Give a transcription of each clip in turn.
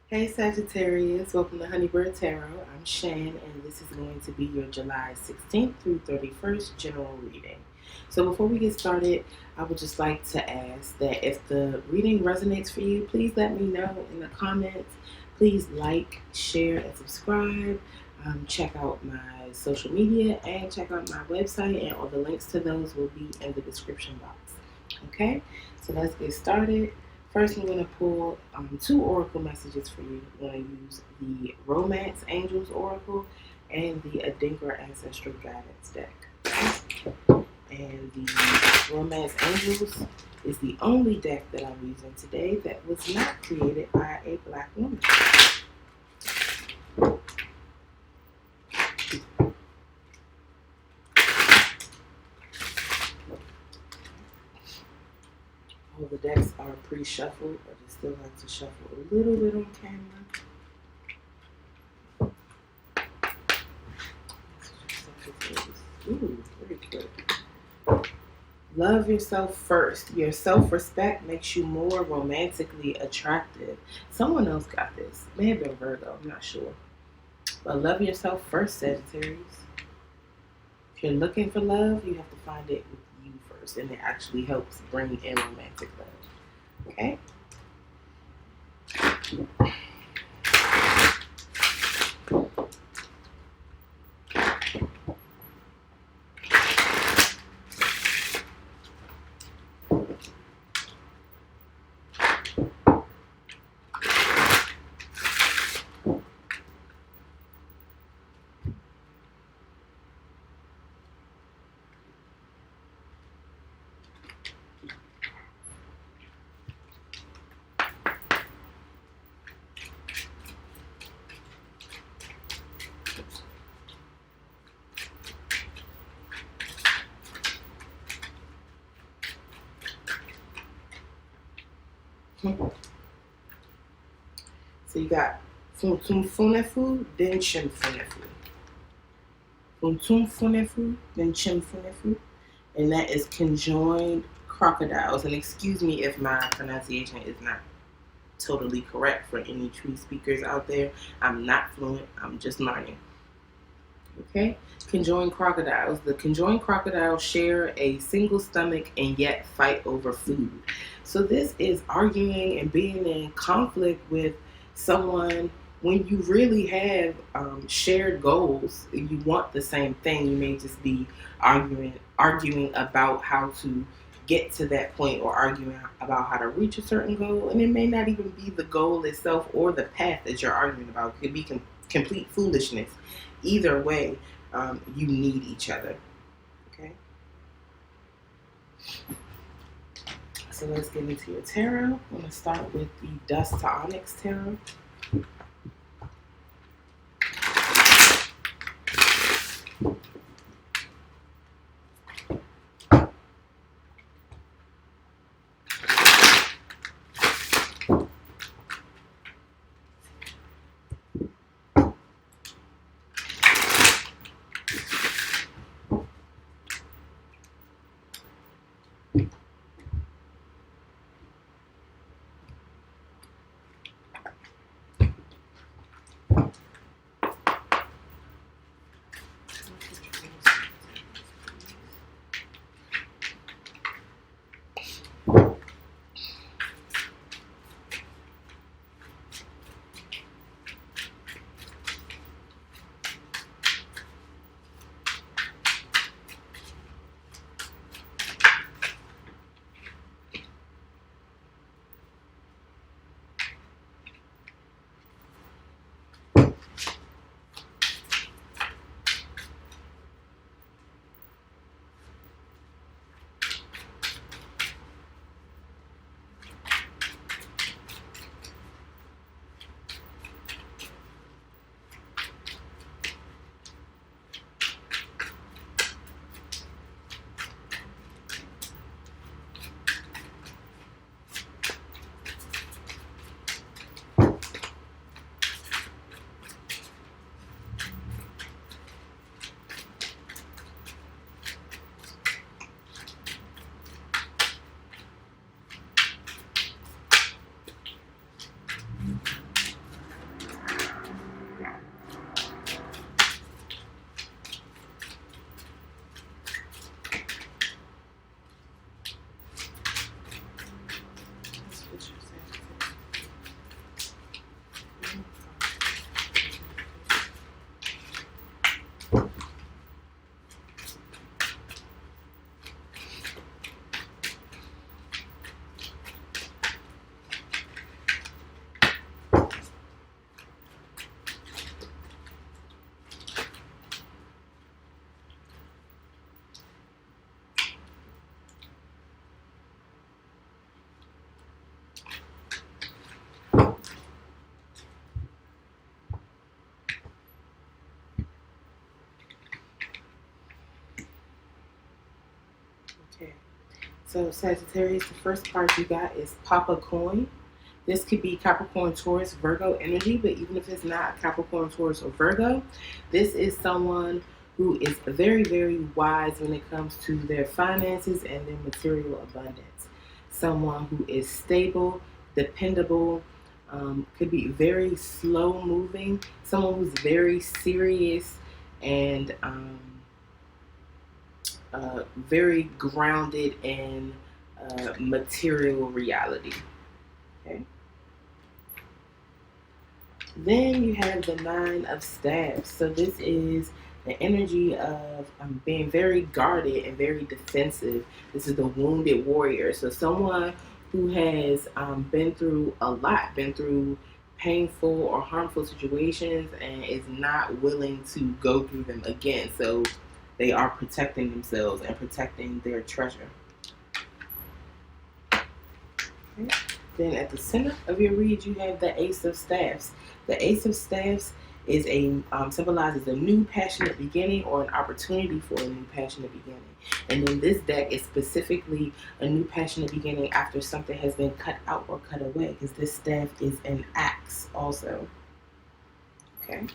Hey Sagittarius, welcome to Honeybird Tarot. I'm Shan, and this is going to be your July 16th through 31st general reading. So before we get started, I would just like to ask that if the reading resonates for you, please let me know in the comments. Please like, share, and subscribe. Check out my social media and check out my website, and all the links to those will be in the description box. Okay, so let's get started. First, I'm going to pull two oracle messages for you. I'm going to use the Romance Angels Oracle and the Adinkra Ancestral Guidance deck. And the Romance Angels is the only deck that I'm using today that was not created by a Black woman. All the decks are pre-shuffled. I just still like to shuffle a little bit on camera. Ooh, very good. Love yourself first. Your self-respect makes you more romantically attractive. Someone else got this. May have been Virgo, I'm not sure. But love yourself first, Sagittarius. If you're looking for love, you have to find it with you first, and it actually helps bring in romantic love. Okay? So you got Funtum Funefu, then Chim Funefu. Funtum Funefu, then Chim Funefu. And that is conjoined crocodiles. And excuse me if my pronunciation is not totally correct for any tree speakers out there. I'm not fluent, I'm just learning. Okay? Conjoined crocodiles. The conjoined crocodiles share a single stomach and yet fight over food. So this is arguing and being in conflict with someone when you really have shared goals. You want the same thing. You may just be arguing about how to get to that point, or arguing about how to reach a certain goal, and it may not even be the goal itself or the path that you're arguing about. It could be complete foolishness. Either way, you need each other. Okay. So let's get into your tarot. I'm going to start with the Dust to Onyx tarot. So Sagittarius, the first card you got is Papa Coin. This could be Capricorn, Taurus, Virgo energy, but even if it's not Capricorn, Taurus, or Virgo, this is someone who is very, very wise when it comes to their finances and their material abundance. Someone who is stable, dependable, could be very slow moving, someone who's very serious and very grounded in material reality. Okay. Then you have the Nine of Staves. So this is the energy of being very guarded and very defensive. This is the wounded warrior. So someone who has been through a lot, been through painful or harmful situations and is not willing to go through them again. So they are protecting themselves and protecting their treasure. Okay. Then at the center of your read, you have the Ace of Staves. The Ace of Staves is symbolizes a new passionate beginning or an opportunity for a new passionate beginning. And then this deck is specifically a new passionate beginning after something has been cut out or cut away, because this staff is an axe also. Okay.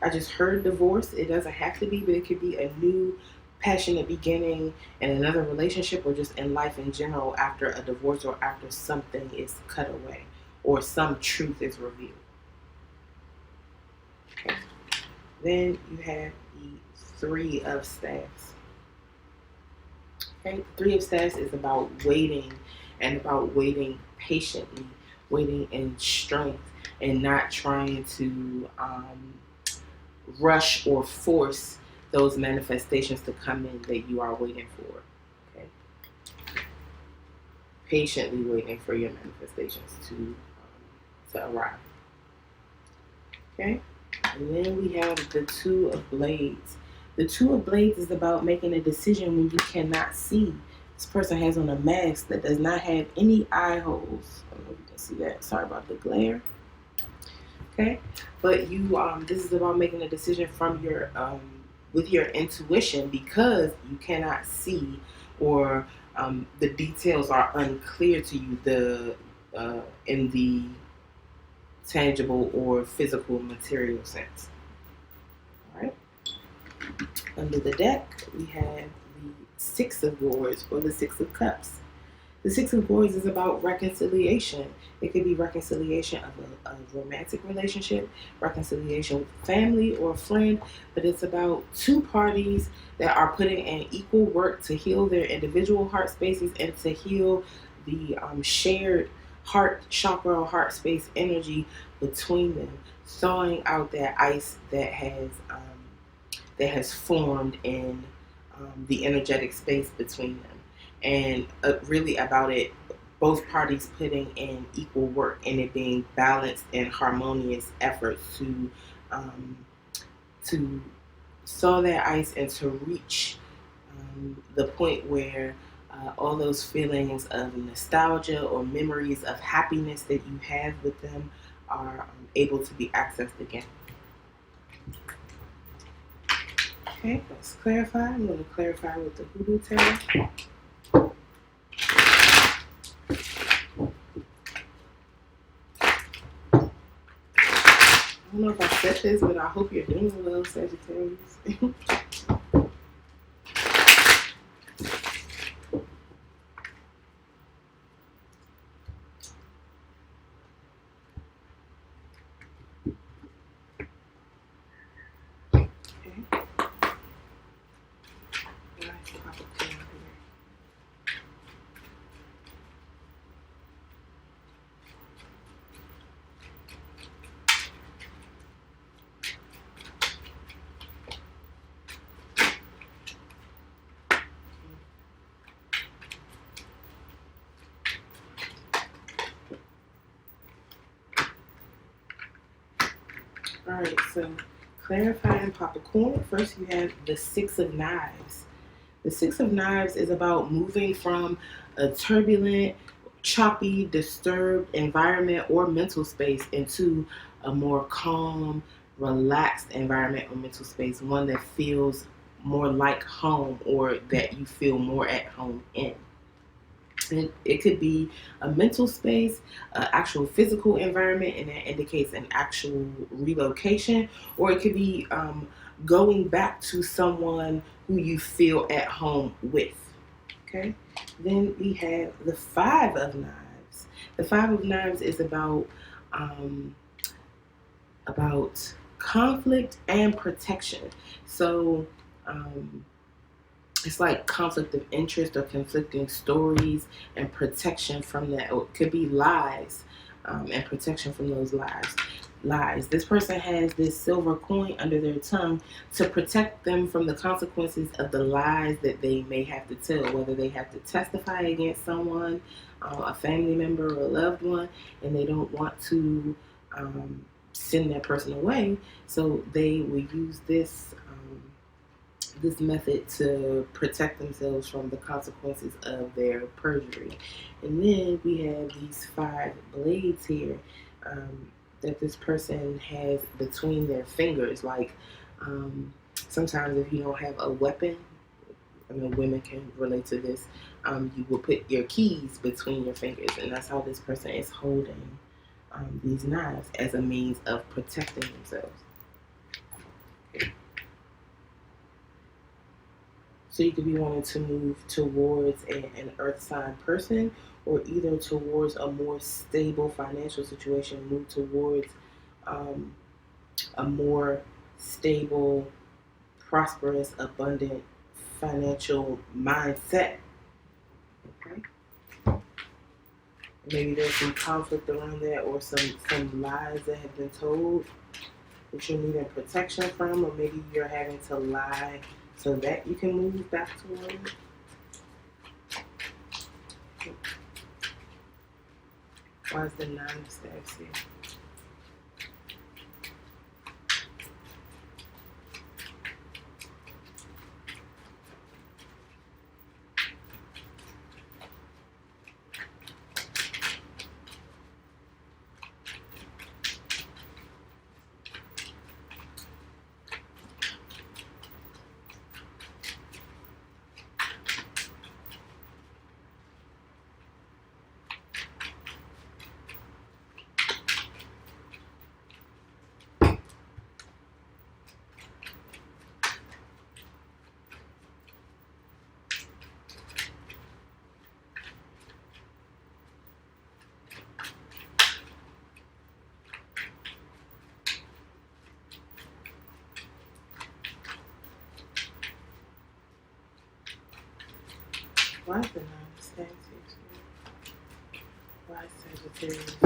I just heard divorce. It doesn't have to be, but it could be a new passionate beginning in another relationship or just in life in general after a divorce or after something is cut away or some truth is revealed. Okay. Then you have the Three of Staves. Okay, Three of Staves is about waiting and about waiting patiently, waiting in strength and not trying to rush or force those manifestations to come in that you are waiting for. Okay, patiently waiting for your manifestations to arrive. Okay, and then we have the Two of Blades. The Two of Blades is about making a decision when you cannot see. This person has on a mask that does not have any eye holes. I don't know if you can see that. Sorry about the glare. Okay, but you this is about making a decision from your with your intuition, because you cannot see or the details are unclear to you in the tangible or physical material sense. All right. Under the deck, we have the Six of Swords or the Six of Cups. The Six of Swords is about reconciliation. It could be reconciliation of a romantic relationship, reconciliation with family or a friend, but it's about two parties that are putting in equal work to heal their individual heart spaces and to heal the shared heart chakra or heart space energy between them, thawing out that ice that has formed in the energetic space between them. And really about it, both parties putting in equal work and it being balanced and harmonious efforts to thaw that ice and to reach the point where all those feelings of nostalgia or memories of happiness that you have with them are able to be accessed again. Okay, let's clarify. I'm going to clarify with the Hoodoo Tarot. I don't know if I said this, but I hope you're doing well, Sagittarius. Alright, so clarifying Papa Coin. First you have the Six of Knives. The Six of Knives is about moving from a turbulent, choppy, disturbed environment or mental space into a more calm, relaxed environment or mental space, one that feels more like home, or that you feel more at home in. It could be a mental space, an actual physical environment, and that indicates an actual relocation, or it could be going back to someone who you feel at home with. Okay, then we have the Five of Knives. The Five of Knives is about conflict and protection. So it's like conflict of interest or conflicting stories and protection from that. Or it could be lies and protection from those lies. This person has this silver coin under their tongue to protect them from the consequences of the lies that they may have to tell, whether they have to testify against someone, a family member or a loved one, and they don't want to send that person away, so they will use this method to protect themselves from the consequences of their perjury. And then we have these 5 blades here that this person has between their fingers. Like sometimes if you don't have a weapon, I mean, women can relate to this, you will put your keys between your fingers, and that's how this person is holding these knives as a means of protecting themselves. Okay. So you could be wanting to move towards an earth sign person, or either towards a more stable financial situation, move towards a more stable, prosperous, abundant financial mindset. Okay. Maybe there's some conflict around that, or some lies that have been told that you're needing protection from, or maybe you're having to lie so that you can move back toward it. Why is the 9 of Staves here? Why is the 9 of Staves here? Why Sagittarius?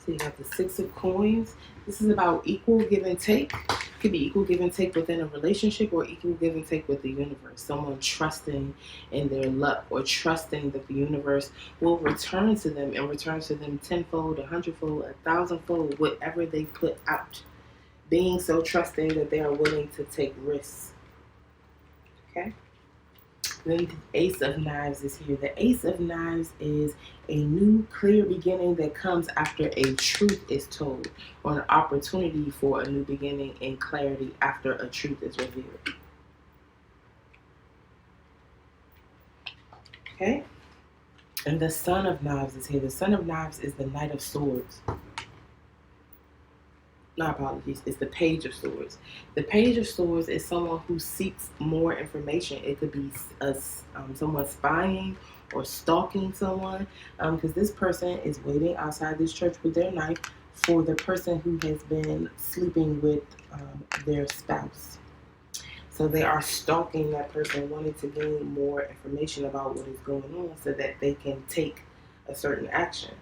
So you got the 6 of Coins. This is about equal give and take. It could be equal give and take within a relationship, or equal give and take with the universe. Someone trusting in their luck, or trusting that the universe will return to them, and return to them tenfold, 100-fold, 1,000-fold, whatever they put out. Being so trusting that they are willing to take risks. Okay? Then the Ace of Knives is here. The Ace of Knives is a new, clear beginning that comes after a truth is told, or an opportunity for a new beginning and clarity after a truth is revealed. Okay? And the Son of Knives is here. The Son of Knives is the Knight of Swords. No, apologies. It's the Page of Swords. The Page of Swords is someone who seeks more information. It could be someone spying or stalking someone, because this person is waiting outside this church with their knife for the person who has been sleeping with their spouse. So they are stalking that person, wanting to gain more information about what is going on so that they can take a certain action.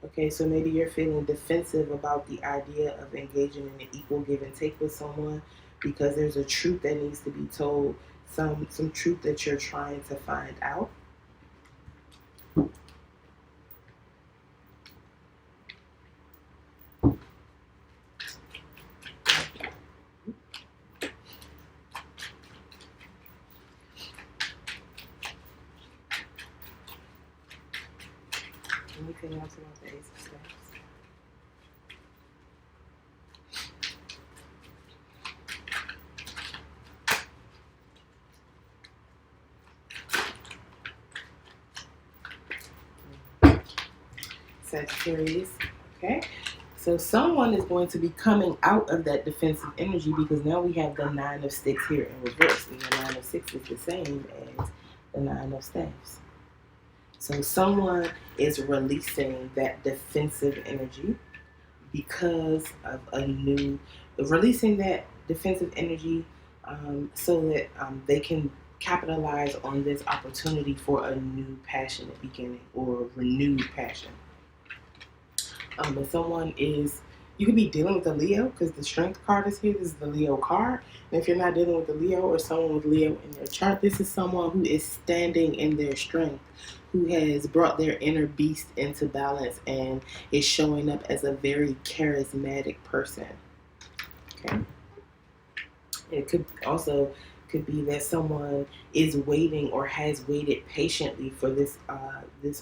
Okay, so maybe you're feeling defensive about the idea of engaging in an equal give and take with someone, because there's a truth that needs to be told, some truth that you're trying to find out. Anything else about the Ace of Staves? Sagittarius. Okay. So someone is going to be coming out of that defensive energy because now we have the Nine of Sticks here in reverse. And the Nine of Six is the same as the Nine of Staves. So someone is releasing that defensive energy because of releasing that defensive energy so that they can capitalize on this opportunity for a new passionate beginning or renewed passion. If someone is, you could be dealing with a Leo because the Strength card is here. This is the Leo card. And if you're not dealing with a Leo or someone with Leo in their chart, this is someone who is standing in their strength, who has brought their inner beast into balance and is showing up as a very charismatic person. Okay. It could be that someone is waiting or has waited patiently for this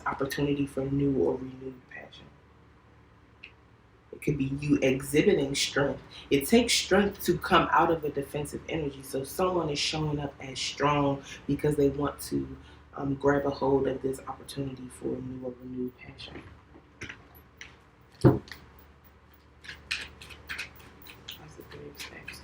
opportunity for new or renewed passion. It could be you exhibiting strength. It takes strength to come out of a defensive energy. So someone is showing up as strong because they want to grab a hold of this opportunity for a new or renewed passion. That's the Three of Staves.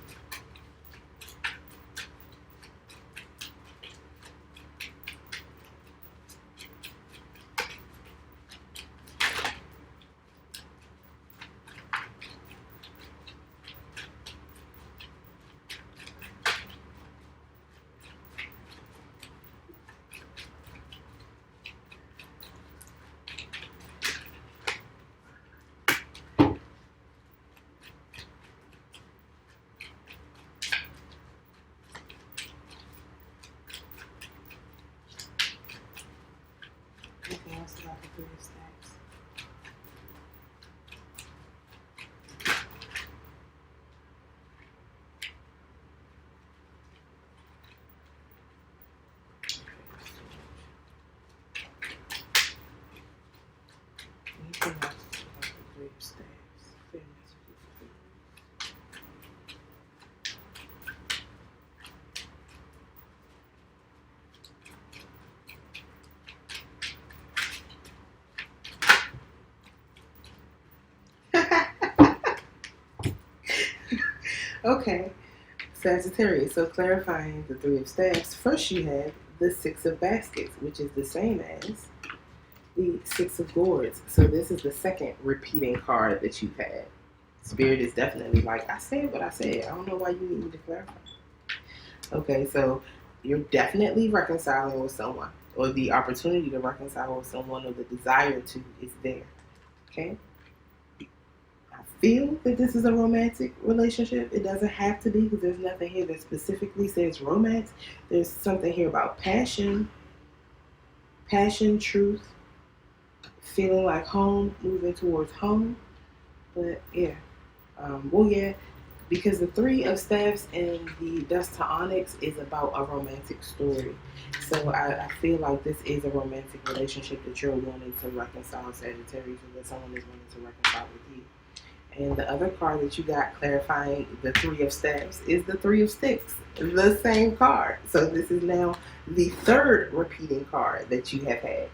Anything else about the Three of Staves? Anything else about the Three of Staves? Okay, Sagittarius. So clarifying the Three of Staves, first you have the Six of Baskets, which is the same as the Six of Gourds. So this is the second repeating card that you've had. Spirit is definitely like, I said what I said. I don't know why you need me to clarify. Okay, so you're definitely reconciling with someone, or the opportunity to reconcile with someone, or the desire to is there. Okay? I feel that this is a romantic relationship. It doesn't have to be because there's nothing here that specifically says romance. There's something here about passion, truth, feeling like home, moving towards home. But yeah, because the Three of Staves and the Dust to Onyx is about a romantic story. So I feel like this is a romantic relationship that you're wanting to reconcile, Sagittarius, and that someone is wanting to reconcile with you. And the other card that you got clarifying the Three of Staves is the Three of Sticks, the same card. So this is now the third repeating card that you have had.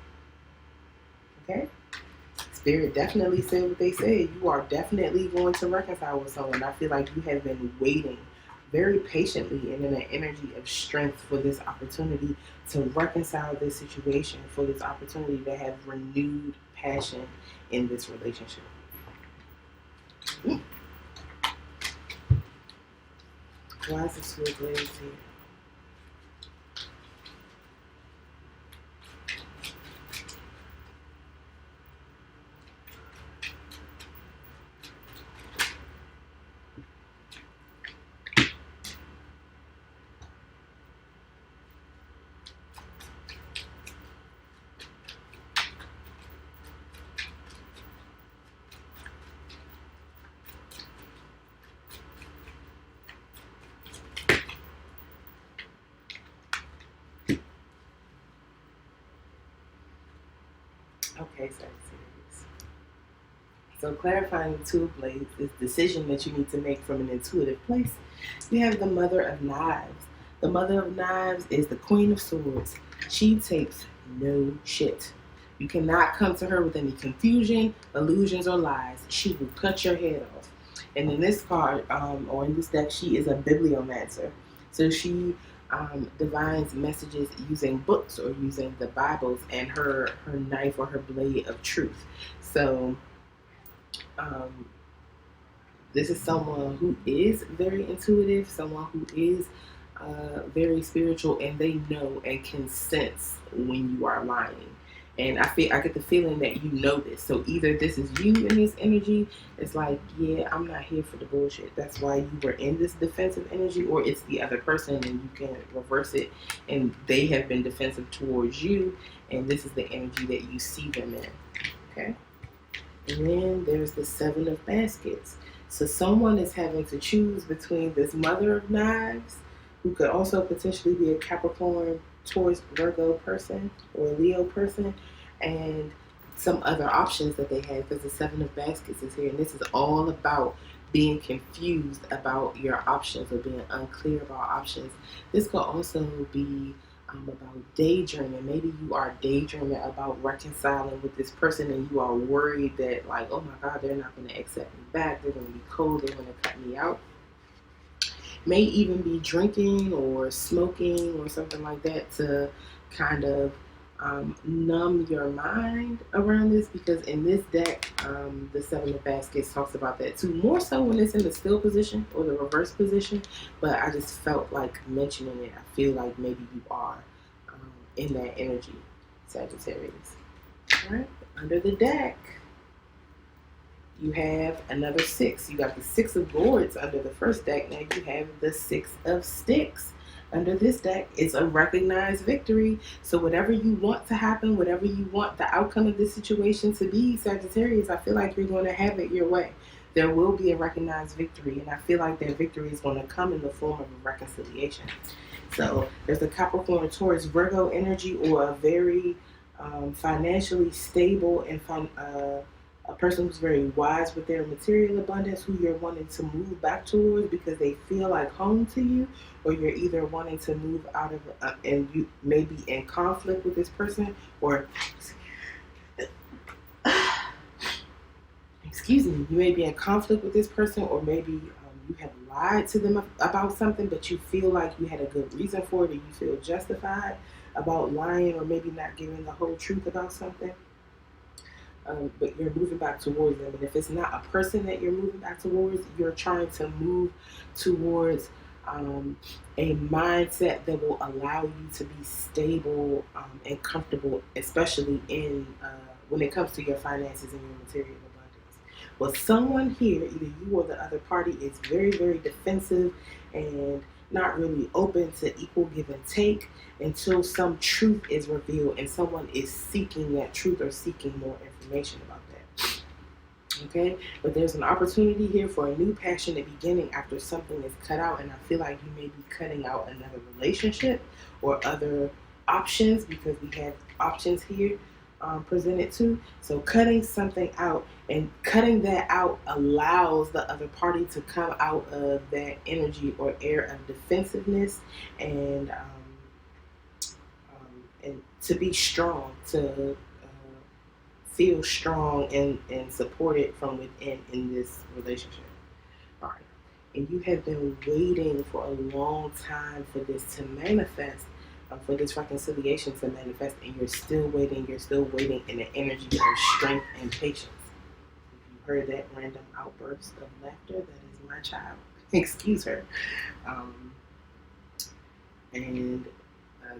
Okay? Spirit definitely said what they said. You are definitely going to reconcile with someone. I feel like you have been waiting very patiently and in an energy of strength for this opportunity to reconcile this situation, for this opportunity to have renewed passion in this relationship. Why is the Two of Blades here? Okay, Sagittarius. So clarifying the Two of Blades is a decision that you need to make from an intuitive place. You have the Mother of Knives. The Mother of Knives is the Queen of Swords. She takes no shit. You cannot come to her with any confusion, illusions, or lies. She will cut your head off. And in this card, or in this deck, she is a bibliomancer. So she divines messages using books or using the Bibles and her knife or her blade of truth. So this is someone who is very intuitive, someone who is very spiritual, and they know and can sense when you are lying. And I get the feeling that you know this. So either this is you in this energy, it's like, yeah, I'm not here for the bullshit. That's why you were in this defensive energy, or it's the other person and you can reverse it and they have been defensive towards you, and this is the energy that you see them in. Okay? And then there's the Seven of Baskets. So someone is having to choose between this Mother of Knives, who could also potentially be a Capricorn, Taurus, Virgo person or a Leo person, and some other options that they have, because the Seven of Baskets is here. And this is all about being confused about your options or being unclear about options. This could also be about daydreaming. Maybe you are daydreaming about reconciling with this person and you are worried that, like, oh my God, they're not going to accept me back. They're going to be cold. They're going to cut me out. May even be drinking or smoking or something like that to kind of numb your mind around this, because in this deck, the Seven of Baskets talks about that too, more so when it's in the still position or the reverse position, but I just felt like mentioning it. I feel like maybe you are in that energy, Sagittarius. All right, under the deck, you have another six. You got the Six of Swords under the first deck. Now you have the Six of Sticks. Under this deck is a recognized victory. So whatever you want to happen, whatever you want the outcome of this situation to be, Sagittarius, I feel like you're going to have it your way. There will be a recognized victory, and I feel like that victory is going to come in the form of a reconciliation. So there's a Capricorn, Taurus, Virgo energy, or a very financially stable and a person who's very wise with their material abundance, who you're wanting to move back towards because they feel like home to you, or you're either wanting to move out of and you may be in conflict with this person, or excuse me, you may be in conflict with this person, or maybe you have lied to them about something, but you feel like you had a good reason for it, or you feel justified about lying or maybe not giving the whole truth about something. But you're moving back towards them. And if it's not a person that you're moving back towards, you're trying to move towards a mindset that will allow you to be stable and comfortable, especially in when it comes to your finances and your material abundance. Well, someone here, either you or the other party, is very, very defensive and not really open to equal give and take until some truth is revealed and someone is seeking that truth or seeking more information about that. Okay, but there's an opportunity here for a new passionate beginning after something is cut out, and I feel like you may be cutting out another relationship or other options, because we have options here presented too. So cutting something out, and cutting that out allows the other party to come out of that energy or air of defensiveness and to be strong, to feel strong and supported from within in this relationship. All right. And you have been waiting for a long time for this to manifest, for this reconciliation to manifest, and you're still waiting in the energy of strength and patience. If you heard that random outburst of laughter, that is my child. Excuse her.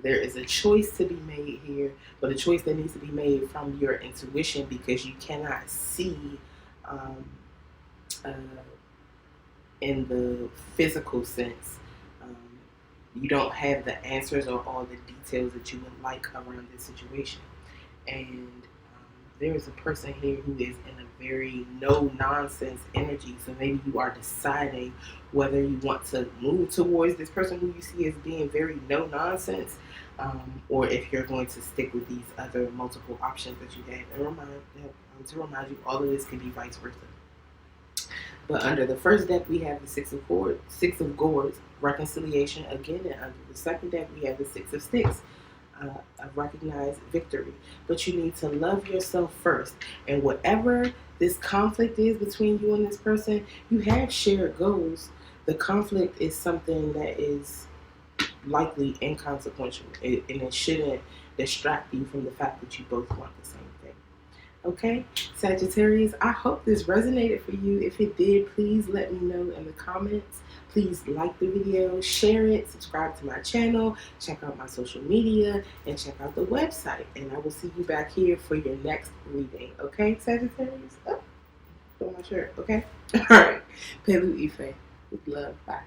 There is a choice to be made here, but a choice that needs to be made from your intuition, because you cannot see in the physical sense. You don't have the answers or all the details that you would like around this situation. And there is a person here who is in a very no-nonsense energy. So maybe you are deciding whether you want to move towards this person who you see as being very no-nonsense, or if you're going to stick with these other multiple options that you have. And to remind you, all of this can be vice versa. But under the first deck, we have the Six of Gourds, reconciliation again. And under the second deck, we have the Six of Sticks, of recognized victory. But you need to love yourself first. And whatever this conflict is between you and this person, you have shared goals. The conflict is something that is likely inconsequential, and it shouldn't distract you from the fact that you both want the same thing. Okay, Sagittarius, I hope this resonated for you. If it did, please let me know in the comments. Please like the video, share it, subscribe to my channel, check out my social media, and check out the website. And I will see you back here for your next reading. Okay, Sagittarius? Oh, throw my shirt, okay? All right. Pelu Ife. With love. Bye.